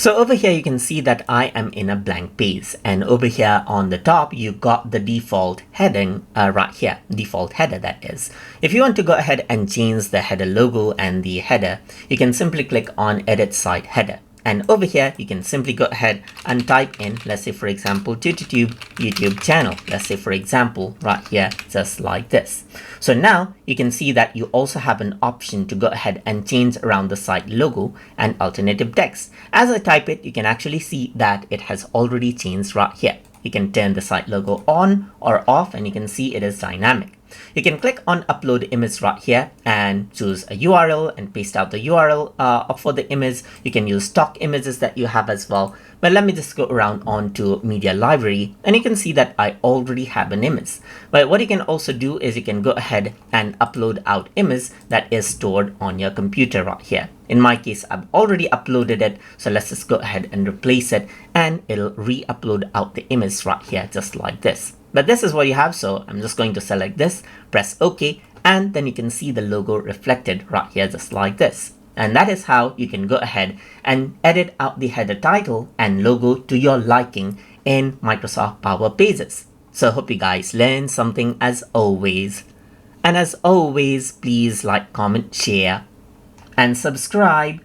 So over here, you can see that I am in a blank page, and over here on the top, you got the default heading right here, default header that is. If you want to go ahead and change the header logo and the header, you can simply click on edit site header. And over here, you can simply go ahead and type in, let's say, for example, TutorTube YouTube channel. Let's say, for example, right here, just like this. So now you can see that you also have an option to go ahead and change around the site logo and alternative text. As I type it, you can actually see that it has already changed right here. You can turn the site logo on or off, and you can see it is dynamic. You can click on upload image right here and choose a URL and paste out the URL for the image. You can use stock images that you have as well. But let me just go around onto media library, and you can see that I already have an image. But what you can also do is you can go ahead and upload out image that is stored on your computer right here. In my case, I've already uploaded it. So let's just go ahead and replace it, and it'll re-upload out the image right here, just like this. But this is what you have, so I'm just going to select this, press OK, and then you can see the logo reflected right here, just like this. And that is how you can go ahead and edit out the header title and logo to your liking in Microsoft Power Pages. So hope you guys learned something as always. And as always, please like, comment, share, and subscribe.